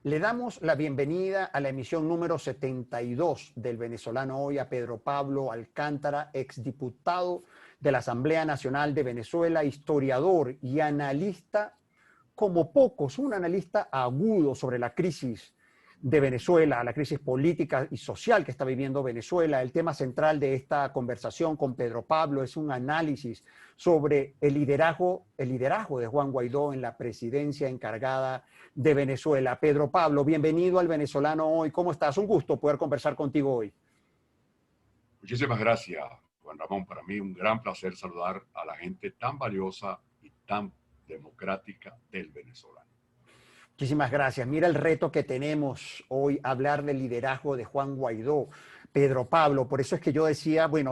Le damos la bienvenida a la emisión número 72 del Venezolano Hoy a Pedro Pablo Alcántara, exdiputado de la Asamblea Nacional de Venezuela, historiador y analista como pocos, un analista agudo sobre la crisis de Venezuela, la crisis política y social que está viviendo Venezuela. El tema central de esta conversación con Pedro Pablo es un análisis sobre el liderazgo de Juan Guaidó en la presidencia encargada de Venezuela. Pedro Pablo, bienvenido al Venezolano Hoy. ¿Cómo estás? Un gusto poder conversar contigo hoy. Muchísimas gracias, Juan Ramón. Para mí un gran placer saludar a la gente tan valiosa y tan democrática del venezolano. Muchísimas gracias. Mira el reto que tenemos hoy, hablar del liderazgo de Juan Guaidó. Pedro Pablo, por eso es que yo decía, bueno,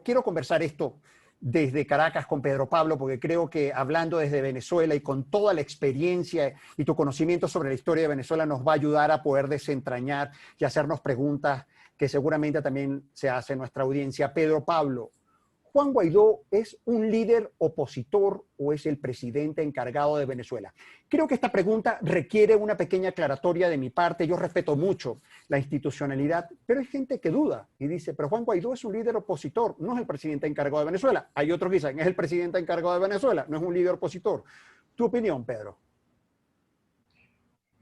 quiero conversar esto desde Caracas con Pedro Pablo, porque creo que hablando desde Venezuela y con toda la experiencia y tu conocimiento sobre la historia de Venezuela nos va a ayudar a poder desentrañar y hacernos preguntas que seguramente también se hace en nuestra audiencia. Pedro Pablo, ¿Juan Guaidó es un líder opositor o es el presidente encargado de Venezuela? Creo que esta pregunta requiere una pequeña aclaratoria de mi parte. Yo respeto mucho la institucionalidad, pero hay gente que duda y dice, pero Juan Guaidó es un líder opositor, no es el presidente encargado de Venezuela. Hay otros que dicen, es el presidente encargado de Venezuela, no es un líder opositor. ¿Tu opinión, Pedro?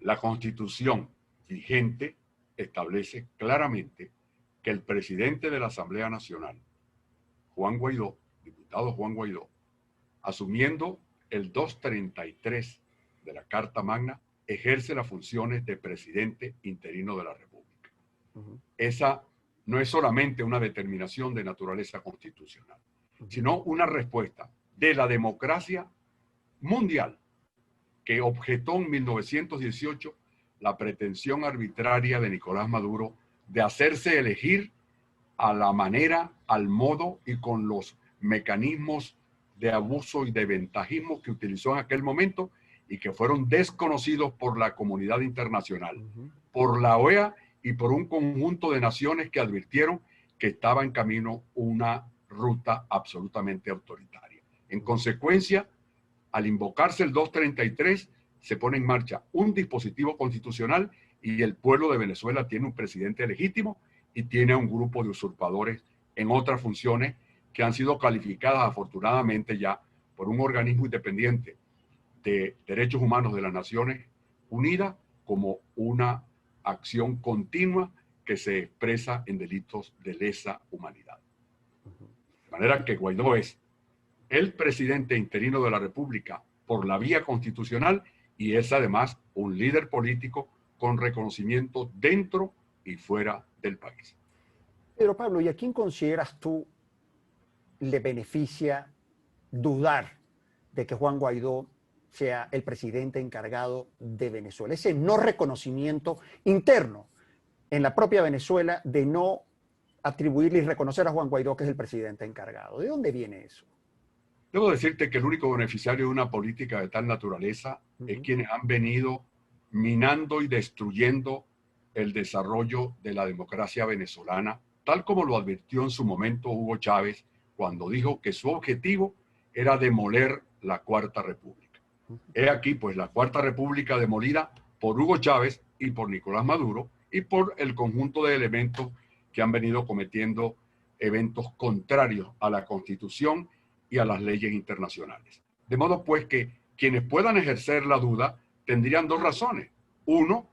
La Constitución vigente establece claramente que el presidente de la Asamblea Nacional, Juan Guaidó, diputado Juan Guaidó, asumiendo el 233 de la Carta Magna, ejerce las funciones de presidente interino de la República. Esa no es solamente una determinación de naturaleza constitucional, sino una respuesta de la democracia mundial que objetó en 1918 la pretensión arbitraria de Nicolás Maduro de hacerse elegir a la manera, al modo y con los mecanismos de abuso y de ventajismo que utilizó en aquel momento y que fueron desconocidos por la comunidad internacional, por la OEA y por un conjunto de naciones que advirtieron que estaba en camino una ruta absolutamente autoritaria. En consecuencia, al invocarse el 233, se pone en marcha un dispositivo constitucional y el pueblo de Venezuela tiene un presidente legítimo y tiene un grupo de usurpadores en otras funciones que han sido calificadas afortunadamente ya por un organismo independiente de derechos humanos de las Naciones Unidas como una acción continua que se expresa en delitos de lesa humanidad. De manera que Guaidó es el presidente interino de la República por la vía constitucional y es además un líder político con reconocimiento dentro y fuera del país. Pedro Pablo, ¿y a quién consideras tú le beneficia dudar de que Juan Guaidó sea el presidente encargado de Venezuela? Ese no reconocimiento interno en la propia Venezuela de no atribuirle y reconocer a Juan Guaidó que es el presidente encargado. ¿De dónde viene eso? Debo decirte que el único beneficiario de una política de tal naturaleza es quienes han venido minando y destruyendo el desarrollo de la democracia venezolana, tal como lo advirtió en su momento Hugo Chávez cuando dijo que su objetivo era demoler la Cuarta República. He aquí pues la Cuarta República demolida por Hugo Chávez y por Nicolás Maduro y por el conjunto de elementos que han venido cometiendo eventos contrarios a la Constitución y a las leyes internacionales. De modo pues que quienes puedan ejercer la duda tendrían dos razones. Uno,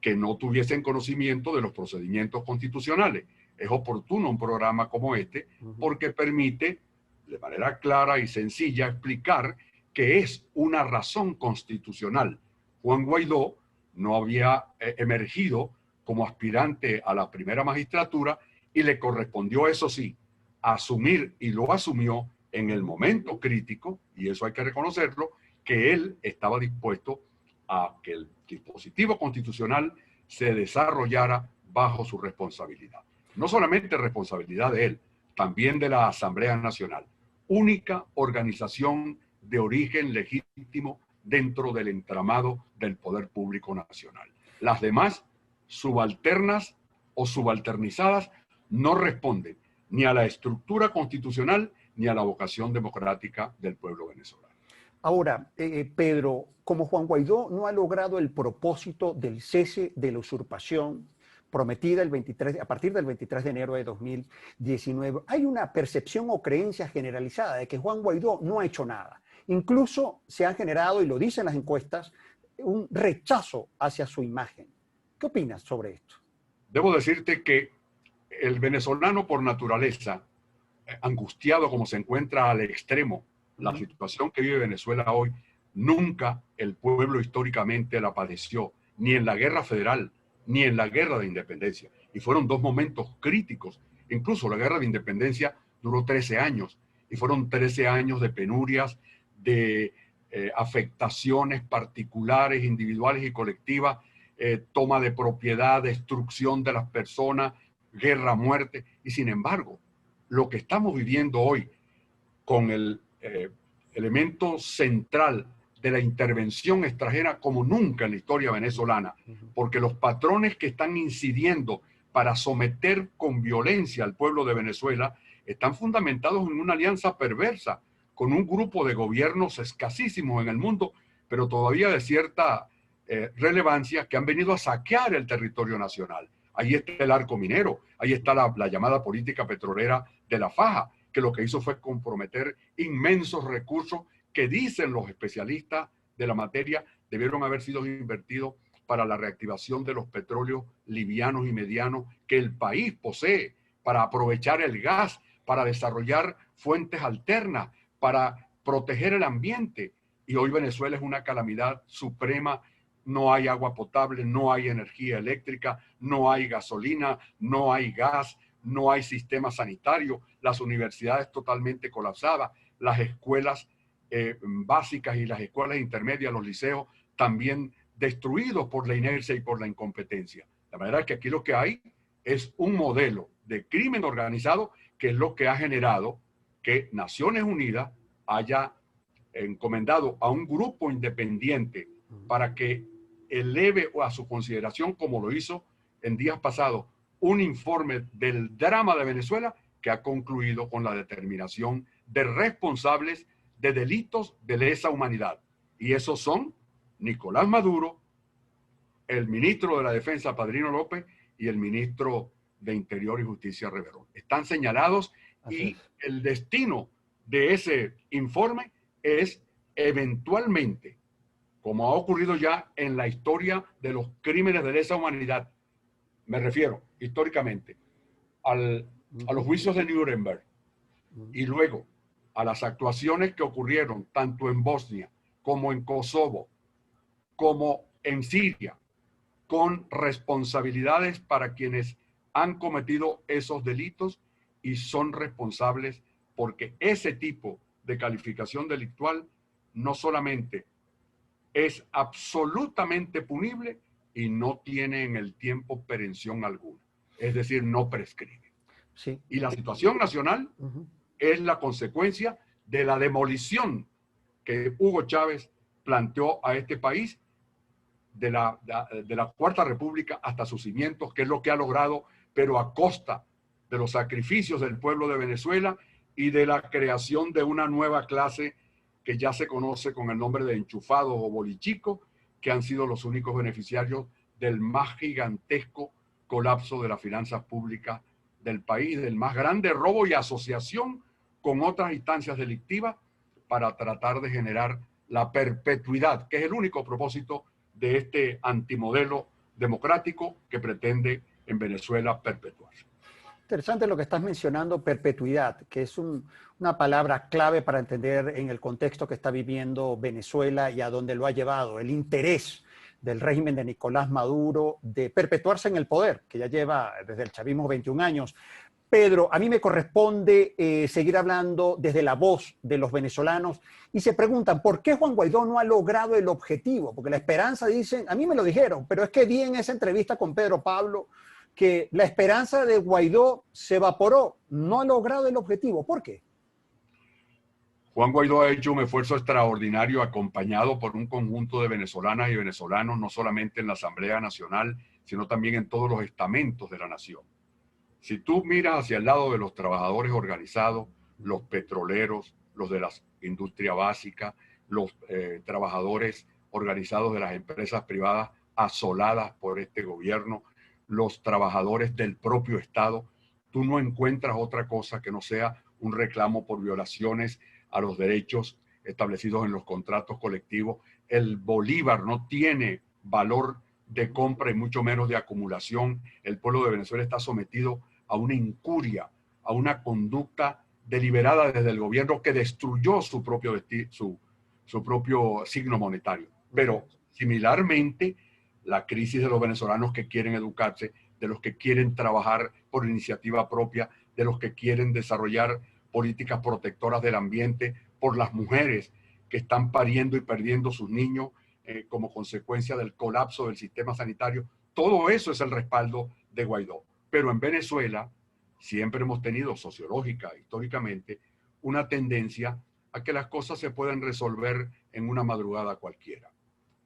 que no tuviesen conocimiento de los procedimientos constitucionales. Es oportuno un programa como este porque permite de manera clara y sencilla explicar que es una razón constitucional. Juan Guaidó no había emergido como aspirante a la primera magistratura y le correspondió, eso sí, asumir, y lo asumió en el momento crítico, y eso hay que reconocerlo, que él estaba dispuesto a que el dispositivo constitucional se desarrollara bajo su responsabilidad. No solamente responsabilidad de él, también de la Asamblea Nacional, única organización de origen legítimo dentro del entramado del poder público nacional. Las demás, subalternas o subalternizadas, no responden ni a la estructura constitucional ni a la vocación democrática del pueblo venezolano. Ahora, Pedro, como Juan Guaidó no ha logrado el propósito del cese de la usurpación prometida a partir del 23 de enero de 2019, hay una percepción o creencia generalizada de que Juan Guaidó no ha hecho nada. Incluso se ha generado, y lo dicen las encuestas, un rechazo hacia su imagen. ¿Qué opinas sobre esto? Debo decirte que el venezolano por naturaleza, angustiado como se encuentra al extremo, la situación que vive Venezuela hoy, nunca el pueblo históricamente la padeció, ni en la guerra federal, ni en la guerra de independencia. Y fueron dos momentos críticos. Incluso la guerra de independencia duró 13 años, y fueron 13 años de penurias, de afectaciones particulares, individuales y colectivas, toma de propiedad, destrucción de las personas, guerra, muerte. Y sin embargo, lo que estamos viviendo hoy con el elemento central de la intervención extranjera como nunca en la historia venezolana, porque los patrones que están incidiendo para someter con violencia al pueblo de Venezuela están fundamentados en una alianza perversa con un grupo de gobiernos escasísimos en el mundo, pero todavía de cierta relevancia, que han venido a saquear el territorio nacional. Ahí está el arco minero, ahí está la llamada política petrolera de la faja, que lo que hizo fue comprometer inmensos recursos que dicen los especialistas de la materia debieron haber sido invertidos para la reactivación de los petróleos livianos y medianos que el país posee, para aprovechar el gas, para desarrollar fuentes alternas, para proteger el ambiente. Y hoy Venezuela es una calamidad suprema. No hay agua potable, no hay energía eléctrica, no hay gasolina, no hay gas, no hay sistema sanitario, las universidades totalmente colapsadas, las escuelas básicas y las escuelas intermedias, los liceos, también destruidos por la inercia y por la incompetencia. De manera que aquí lo que hay es un modelo de crimen organizado, que es lo que ha generado que Naciones Unidas haya encomendado a un grupo independiente para que eleve a su consideración, como lo hizo en días pasados, un informe del drama de Venezuela que ha concluido con la determinación de responsables de delitos de lesa humanidad. Y esos son Nicolás Maduro, el ministro de la Defensa, Padrino López, y el ministro de Interior y Justicia, Reverón. Están señalados y el destino de ese informe es eventualmente, como ha ocurrido ya en la historia de los crímenes de lesa humanidad, me refiero históricamente a los juicios de Nuremberg y luego a las actuaciones que ocurrieron tanto en Bosnia como en Kosovo, como en Siria, con responsabilidades para quienes han cometido esos delitos y son responsables, porque ese tipo de calificación delictual no solamente es absolutamente punible y no tiene en el tiempo perención alguna. Es decir, no prescribe. Sí. Y la situación nacional es la consecuencia de la demolición que Hugo Chávez planteó a este país de la Cuarta República hasta sus cimientos, que es lo que ha logrado, pero a costa de los sacrificios del pueblo de Venezuela y de la creación de una nueva clase que ya se conoce con el nombre de enchufados o bolichicos, que han sido los únicos beneficiarios del más gigantesco colapso de las finanzas públicas del país, del más grande robo y asociación con otras instancias delictivas para tratar de generar la perpetuidad, que es el único propósito de este antimodelo democrático que pretende en Venezuela perpetuarse. Interesante lo que estás mencionando, perpetuidad, que es una palabra clave para entender en el contexto que está viviendo Venezuela y a dónde lo ha llevado, el interés del régimen de Nicolás Maduro de perpetuarse en el poder, que ya lleva desde el chavismo 21 años. Pedro, a mí me corresponde seguir hablando desde la voz de los venezolanos y se preguntan por qué Juan Guaidó no ha logrado el objetivo, porque la esperanza, dicen, a mí me lo dijeron, pero es que vi en esa entrevista con Pedro Pablo que la esperanza de Guaidó se evaporó, no ha logrado el objetivo. ¿Por qué? Juan Guaidó ha hecho un esfuerzo extraordinario acompañado por un conjunto de venezolanas y venezolanos, no solamente en la Asamblea Nacional, sino también en todos los estamentos de la nación. Si tú miras hacia el lado de los trabajadores organizados, los petroleros, los de la industria básica, los trabajadores organizados de las empresas privadas asoladas por este gobierno, los trabajadores del propio Estado. Tú no encuentras otra cosa que no sea un reclamo por violaciones a los derechos establecidos en los contratos colectivos. El bolívar no tiene valor de compra y mucho menos de acumulación. El pueblo de Venezuela está sometido a una incuria, a una conducta deliberada desde el gobierno que destruyó su propio signo monetario. Pero similarmente, la crisis de los venezolanos que quieren educarse, de los que quieren trabajar por iniciativa propia, de los que quieren desarrollar políticas protectoras del ambiente, por las mujeres que están pariendo y perdiendo sus niños como consecuencia del colapso del sistema sanitario. Todo eso es el respaldo de Guaidó. Pero en Venezuela siempre hemos tenido sociológica, históricamente, una tendencia a que las cosas se pueden resolver en una madrugada cualquiera.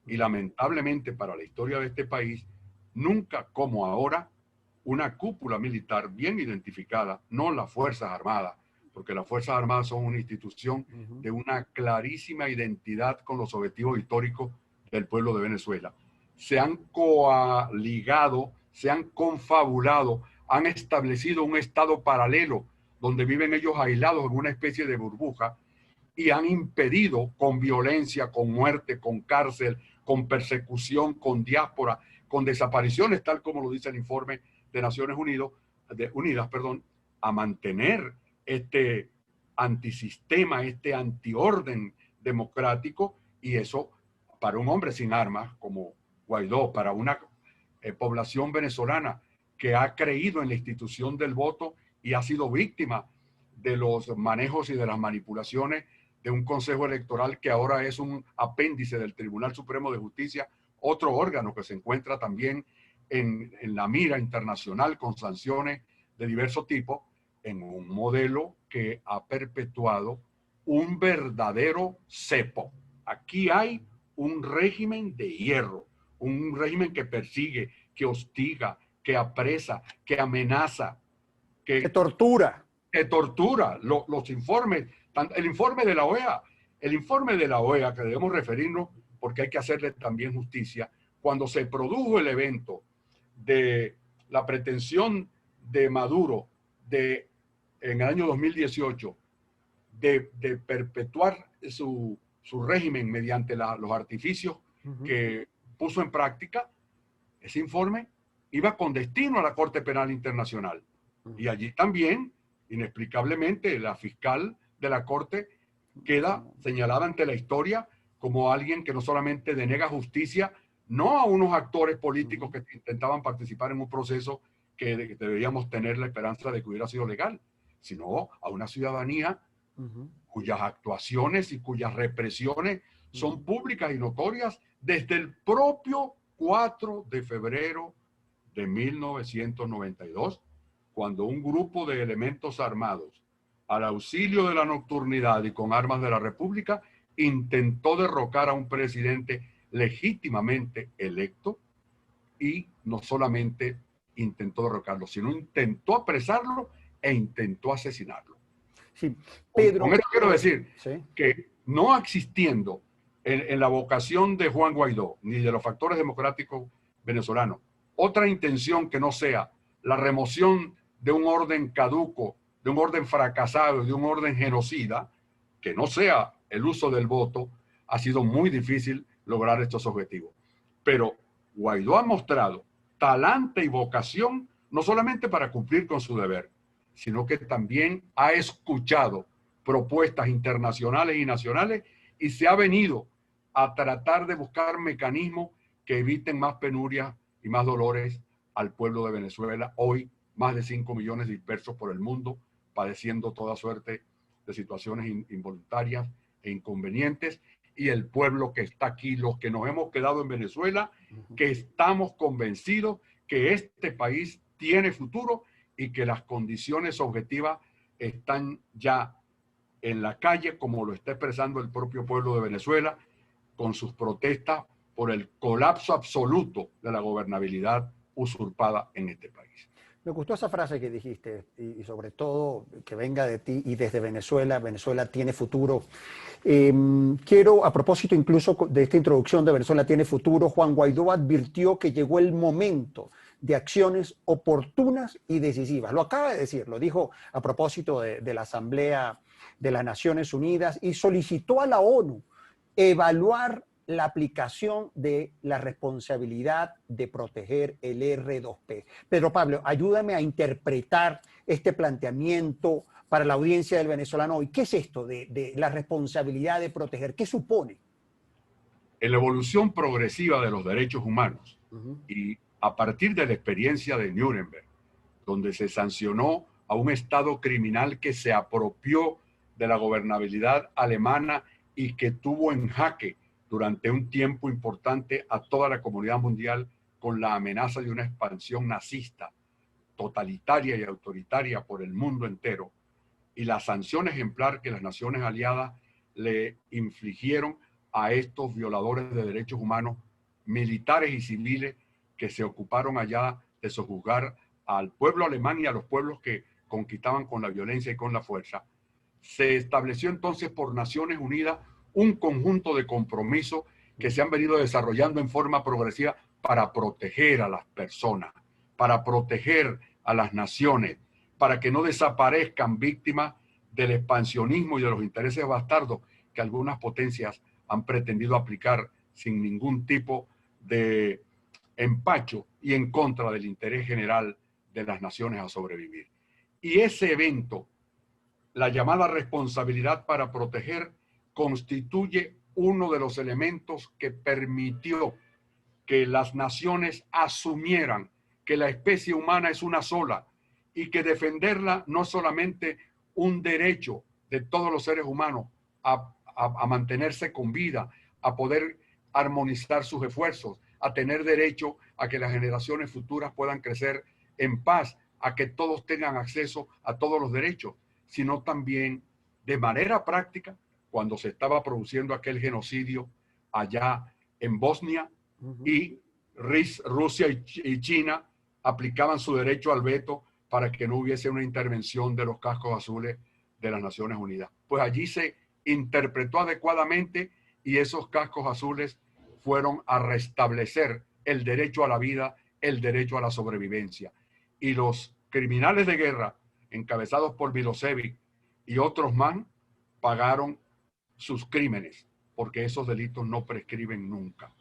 Y lamentablemente para la historia de este país, nunca como ahora, una cúpula militar bien identificada, no las Fuerzas Armadas, porque las Fuerzas Armadas son una institución de una clarísima identidad con los objetivos históricos del pueblo de Venezuela. Se han coaligado, se han confabulado, han establecido un estado paralelo donde viven ellos aislados en una especie de burbuja y han impedido con violencia, con muerte, con cárcel, con persecución, con diáspora, con desapariciones, tal como lo dice el informe de Naciones Unidas, a mantener este antisistema, este antiorden democrático, y eso para un hombre sin armas como Guaidó, para una población venezolana que ha creído en la institución del voto y ha sido víctima de los manejos y de las manipulaciones de un Consejo Electoral que ahora es un apéndice del Tribunal Supremo de Justicia, otro órgano que se encuentra también en la mira internacional con sanciones de diverso tipo, en un modelo que ha perpetuado un verdadero cepo. Aquí hay un régimen de hierro, un régimen que persigue, que hostiga, que apresa, que amenaza, que tortura. Que tortura. Los informes, el informe de la OEA, que debemos referirnos porque hay que hacerle también justicia, cuando se produjo el evento de la pretensión de Maduro en el año 2018 de perpetuar su régimen mediante los artificios que puso en práctica, ese informe iba con destino a la Corte Penal Internacional. Y allí también, inexplicablemente, la fiscal de la Corte queda señalada ante la historia como alguien que no solamente denega justicia, no a unos actores políticos que intentaban participar en un proceso que deberíamos tener la esperanza de que hubiera sido legal, sino a una ciudadanía cuyas actuaciones y cuyas represiones son públicas y notorias desde el propio 4 de febrero de 1992, cuando un grupo de elementos armados, al auxilio de la nocturnidad y con armas de la República, intentó derrocar a un presidente legítimamente electo, y no solamente intentó derrocarlo, sino intentó apresarlo e intentó asesinarlo. Sí, Pedro. Con esto quiero decir ¿sí? que no existiendo en la vocación de Juan Guaidó ni de los factores democráticos venezolanos otra intención que no sea la remoción de un orden caduco, de un orden fracasado, de un orden genocida, que no sea el uso del voto, ha sido muy difícil lograr estos objetivos. Pero Guaidó ha mostrado talante y vocación no solamente para cumplir con su deber, sino que también ha escuchado propuestas internacionales y nacionales y se ha venido a tratar de buscar mecanismos que eviten más penurias y más dolores al pueblo de Venezuela. Hoy, más de 5 millones dispersos por el mundo, padeciendo toda suerte de situaciones involuntarias e inconvenientes, y el pueblo que está aquí, los que nos hemos quedado en Venezuela, que estamos convencidos que este país tiene futuro y que las condiciones objetivas están ya en la calle, como lo está expresando el propio pueblo de Venezuela, con sus protestas por el colapso absoluto de la gobernabilidad usurpada en este país. Me gustó esa frase que dijiste y sobre todo que venga de ti y desde Venezuela. Venezuela tiene futuro. Quiero, a propósito incluso de esta introducción de Venezuela tiene futuro, Juan Guaidó advirtió que llegó el momento de acciones oportunas y decisivas. Lo acaba de decir, lo dijo a propósito de la Asamblea de las Naciones Unidas y solicitó a la ONU evaluar la aplicación de la responsabilidad de proteger el R2P. Pedro Pablo, ayúdame a interpretar este planteamiento para la audiencia del venezolano hoy. ¿Qué es esto de la responsabilidad de proteger? ¿Qué supone? En la evolución progresiva de los derechos humanos y a partir de la experiencia de Nuremberg, donde se sancionó a un Estado criminal que se apropió de la gobernabilidad alemana y que tuvo en jaque durante un tiempo importante a toda la comunidad mundial con la amenaza de una expansión nazista, totalitaria y autoritaria por el mundo entero, y la sanción ejemplar que las naciones aliadas le infligieron a estos violadores de derechos humanos, militares y civiles, que se ocuparon allá de sojuzgar al pueblo alemán y a los pueblos que conquistaban con la violencia y con la fuerza. Se estableció entonces por Naciones Unidas un conjunto de compromisos que se han venido desarrollando en forma progresiva para proteger a las personas, para proteger a las naciones, para que no desaparezcan víctimas del expansionismo y de los intereses bastardos que algunas potencias han pretendido aplicar sin ningún tipo de empacho y en contra del interés general de las naciones a sobrevivir. Y ese evento, la llamada responsabilidad para proteger, constituye uno de los elementos que permitió que las naciones asumieran que la especie humana es una sola y que defenderla no solamente un derecho de todos los seres humanos a mantenerse con vida, a poder armonizar sus esfuerzos, a tener derecho a que las generaciones futuras puedan crecer en paz, a que todos tengan acceso a todos los derechos, sino también de manera práctica cuando se estaba produciendo aquel genocidio allá en Bosnia y Rusia y China aplicaban su derecho al veto para que no hubiese una intervención de los cascos azules de las Naciones Unidas. Pues allí se interpretó adecuadamente y esos cascos azules fueron a restablecer el derecho a la vida, el derecho a la sobrevivencia. Y los criminales de guerra, encabezados por Milosevic y otros más, pagaron sus crímenes, porque esos delitos no prescriben nunca.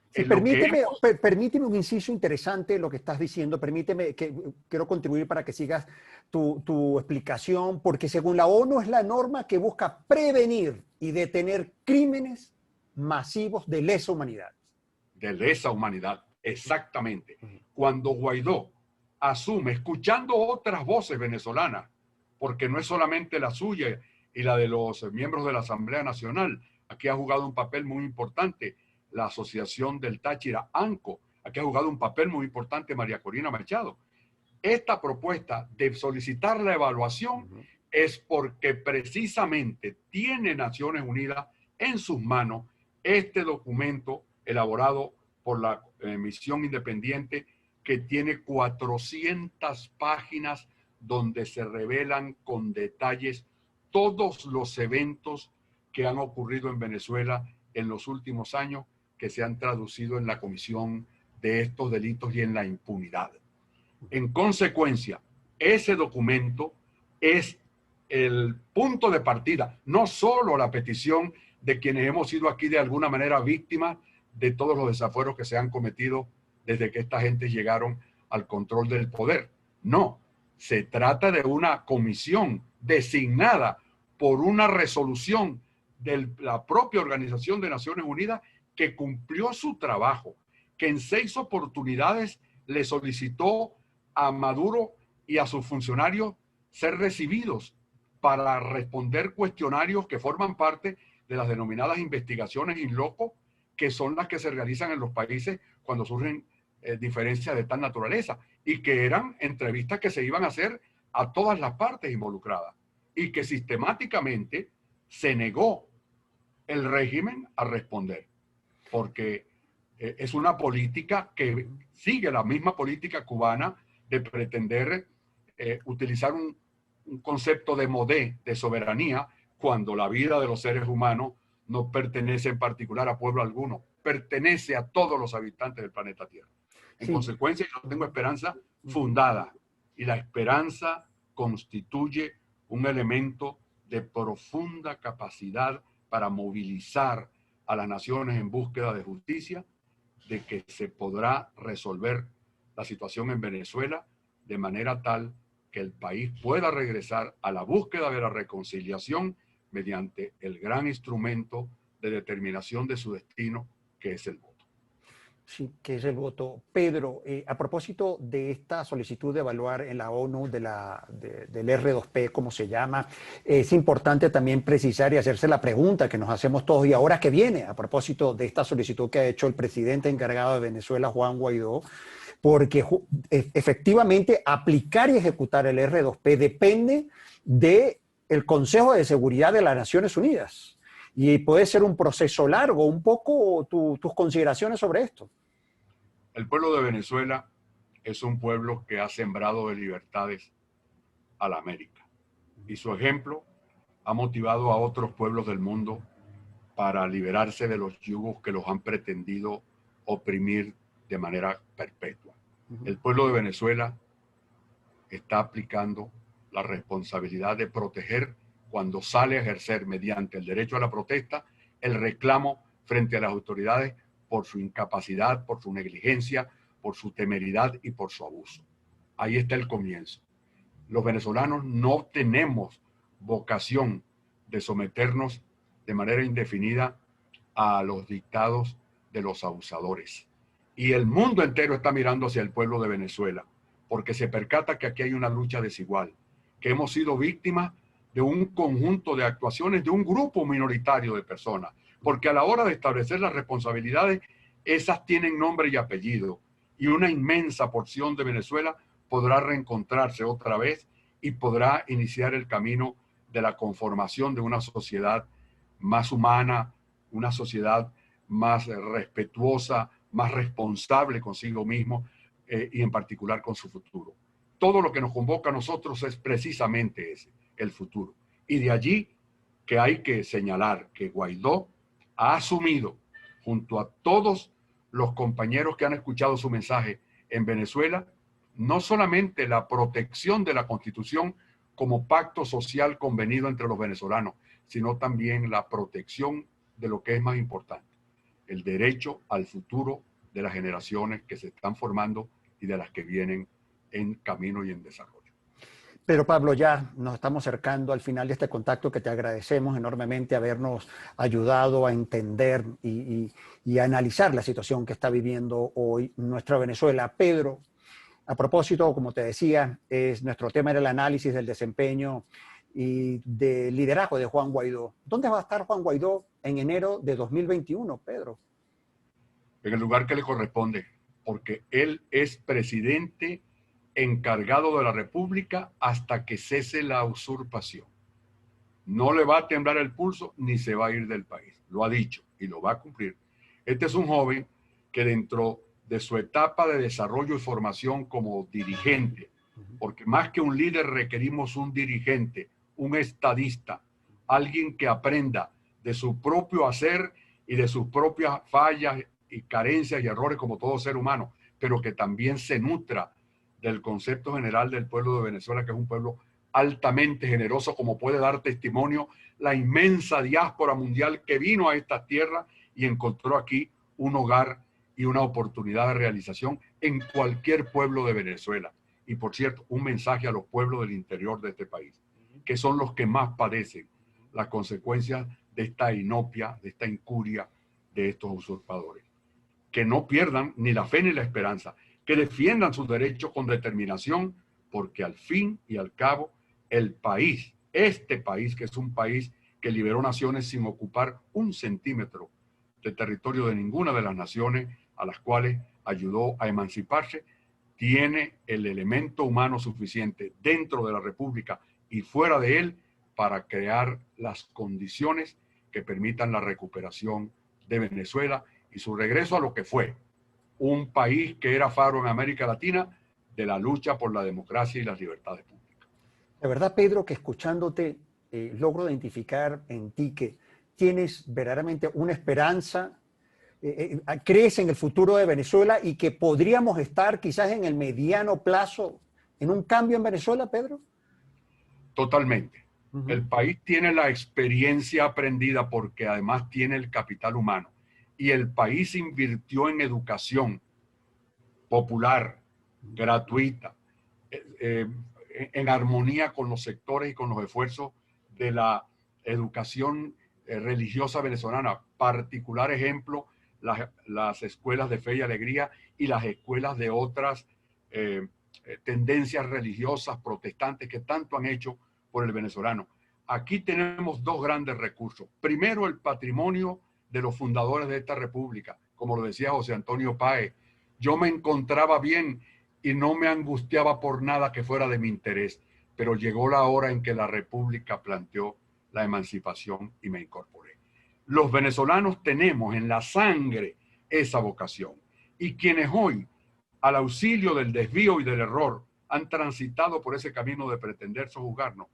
Sí, permíteme un inciso interesante lo que estás diciendo. Permíteme que quiero contribuir para que sigas tu explicación, porque según la ONU es la norma que busca prevenir y detener crímenes masivos de lesa humanidad. De lesa humanidad, exactamente. Cuando Guaidó asume, escuchando otras voces venezolanas, porque no es solamente la suya y la de los miembros de la Asamblea Nacional, aquí ha jugado un papel muy importante la Asociación del Táchira, ANCO, aquí ha jugado un papel muy importante María Corina Machado. Esta propuesta de solicitar la evaluación es porque precisamente tiene Naciones Unidas en sus manos este documento elaborado por la misión independiente que tiene 400 páginas donde se revelan con detalles todos los eventos que han ocurrido en Venezuela en los últimos años, que se han traducido en la comisión de estos delitos y en la impunidad. En consecuencia, ese documento es el punto de partida, no solo la petición de quienes hemos sido aquí de alguna manera víctimas de todos los desafueros que se han cometido desde que esta gente llegaron al control del poder. No, se trata de una comisión designada por una resolución de la propia Organización de Naciones Unidas que cumplió su trabajo, que en 6 oportunidades le solicitó a Maduro y a sus funcionarios ser recibidos para responder cuestionarios que forman parte de las denominadas investigaciones in loco, que son las que se realizan en los países cuando surgen diferencias de tal naturaleza, y que eran entrevistas que se iban a hacer a todas las partes involucradas, y que sistemáticamente se negó el régimen a responder, porque es una política que sigue la misma política cubana de pretender utilizar un concepto de modé, de soberanía, cuando la vida de los seres humanos no pertenece en particular a pueblo alguno, pertenece a todos los habitantes del planeta Tierra. En consecuencia, yo tengo esperanza fundada, y la esperanza constituye un elemento de profunda capacidad para movilizar a las naciones en búsqueda de justicia, de que se podrá resolver la situación en Venezuela de manera tal que el país pueda regresar a la búsqueda de la reconciliación mediante el gran instrumento de determinación de su destino, que es el voto. Sí, que es el voto. Pedro, a propósito de esta solicitud de evaluar en la ONU del R2P, como se llama, es importante también precisar y hacerse la pregunta que nos hacemos todos, ¿y ahora qué viene? A propósito de esta solicitud que ha hecho el presidente encargado de Venezuela, Juan Guaidó, porque efectivamente aplicar y ejecutar el R2P depende del Consejo de Seguridad de las Naciones Unidas. Y puede ser un proceso largo. Un poco tus consideraciones sobre esto. El pueblo de Venezuela es un pueblo que ha sembrado de libertades a la América. Y su ejemplo ha motivado a otros pueblos del mundo para liberarse de los yugos que los han pretendido oprimir de manera perpetua. El pueblo de Venezuela está aplicando la responsabilidad de proteger, cuando sale a ejercer mediante el derecho a la protesta, el reclamo frente a las autoridades por su incapacidad, por su negligencia, por su temeridad y por su abuso. Ahí está el comienzo. Los venezolanos no tenemos vocación de someternos de manera indefinida a los dictados de los abusadores. Y el mundo entero está mirando hacia el pueblo de Venezuela, porque se percata que aquí hay una lucha desigual, que hemos sido víctimas de un conjunto de actuaciones de un grupo minoritario de personas, porque a la hora de establecer las responsabilidades, esas tienen nombre y apellido, y una inmensa porción de Venezuela podrá reencontrarse otra vez y podrá iniciar el camino de la conformación de una sociedad más humana, una sociedad más respetuosa, más responsable consigo mismo y en particular con su futuro. Todo lo que nos convoca a nosotros es precisamente ese, el futuro. Y de allí que hay que señalar que Guaidó ha asumido, junto a todos los compañeros que han escuchado su mensaje en Venezuela, no solamente la protección de la Constitución como pacto social convenido entre los venezolanos, sino también la protección de lo que es más importante, el derecho al futuro de las generaciones que se están formando y de las que vienen en camino y en desarrollo. Pero Pablo, ya nos estamos acercando al final de este contacto, que te agradecemos enormemente habernos ayudado a entender y a analizar la situación que está viviendo hoy nuestra Venezuela. Pedro, a propósito, como te decía, nuestro tema era el análisis del desempeño y del liderazgo de Juan Guaidó. ¿Dónde va a estar Juan Guaidó en enero de 2021, Pedro? En el lugar que le corresponde, porque él es presidente encargado de la República hasta que cese la usurpación. No le va a temblar el pulso ni se va a ir del país. Lo ha dicho y lo va a cumplir. Este es un joven que dentro de su etapa de desarrollo y formación como dirigente, porque más que un líder requerimos un dirigente, un estadista, alguien que aprenda de su propio hacer y de sus propias fallas y carencias y errores como todo ser humano, pero que también se nutra del concepto general del pueblo de Venezuela, que es un pueblo altamente generoso, como puede dar testimonio la inmensa diáspora mundial que vino a esta tierra y encontró aquí un hogar y una oportunidad de realización en cualquier pueblo de Venezuela. Y por cierto, un mensaje a los pueblos del interior de este país, que son los que más padecen las consecuencias de esta inopia, de esta incuria de estos usurpadores. Que no pierdan ni la fe ni la esperanza, que defiendan sus derechos con determinación, porque al fin y al cabo el país, este país, que es un país que liberó naciones sin ocupar un centímetro de territorio de ninguna de las naciones a las cuales ayudó a emanciparse, tiene el elemento humano suficiente dentro de la República y fuera de él para crear las condiciones que permitan la recuperación de Venezuela y su regreso a lo que fue un país que era faro en América Latina, de la lucha por la democracia y las libertades públicas. La verdad, Pedro, que escuchándote logro identificar en ti que tienes verdaderamente una esperanza, crees en el futuro de Venezuela y que podríamos estar quizás en el mediano plazo en un cambio en Venezuela, Pedro. Totalmente. El país tiene la experiencia aprendida porque además tiene el capital humano y el país invirtió en educación popular, gratuita, en armonía con los sectores y con los esfuerzos de la educación religiosa venezolana. Particular ejemplo, las escuelas de fe y alegría y las escuelas de otras tendencias religiosas protestantes que tanto han hecho por el venezolano. Aquí tenemos dos grandes recursos. Primero, el patrimonio de los fundadores de esta república, como lo decía José Antonio Páez. Yo me encontraba bien y no me angustiaba por nada que fuera de mi interés, pero llegó la hora en que la república planteó la emancipación y me incorporé. Los venezolanos tenemos en la sangre esa vocación y quienes hoy, al auxilio del desvío y del error, han transitado por ese camino de pretender sojuzgarnos,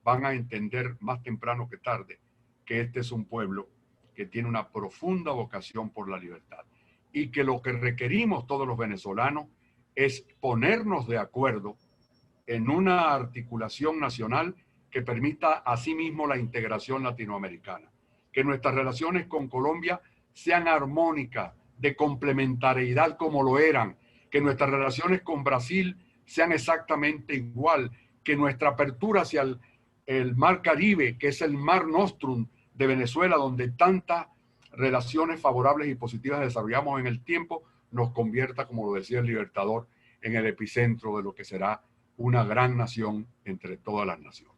van a entender más temprano que tarde que este es un pueblo que tiene una profunda vocación por la libertad y que lo que requerimos todos los venezolanos es ponernos de acuerdo en una articulación nacional que permita asimismo la integración latinoamericana, que nuestras relaciones con Colombia sean armónicas, de complementariedad como lo eran, que nuestras relaciones con Brasil sean exactamente igual, que nuestra apertura hacia el Mar Caribe, que es el Mar Nostrum de Venezuela, donde tantas relaciones favorables y positivas desarrollamos en el tiempo, nos convierta, como lo decía el Libertador, en el epicentro de lo que será una gran nación entre todas las naciones.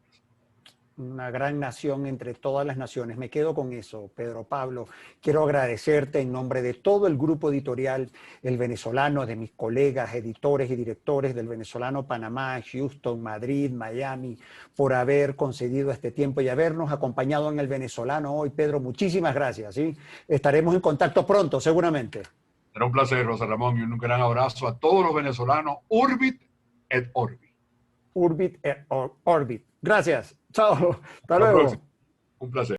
Una gran nación entre todas las naciones. Me quedo con eso, Pedro Pablo. Quiero agradecerte en nombre de todo el grupo editorial El Venezolano, de mis colegas, editores y directores del Venezolano Panamá, Houston, Madrid, Miami, por haber concedido este tiempo y habernos acompañado en El Venezolano hoy. Pedro, muchísimas gracias. ¿Sí? Estaremos en contacto pronto, seguramente. Será un placer, Rosa Ramón, y un gran abrazo a todos los venezolanos. Urbit et Orbit. Urbit et Orbit. Gracias. Chao. Hasta luego. Un placer.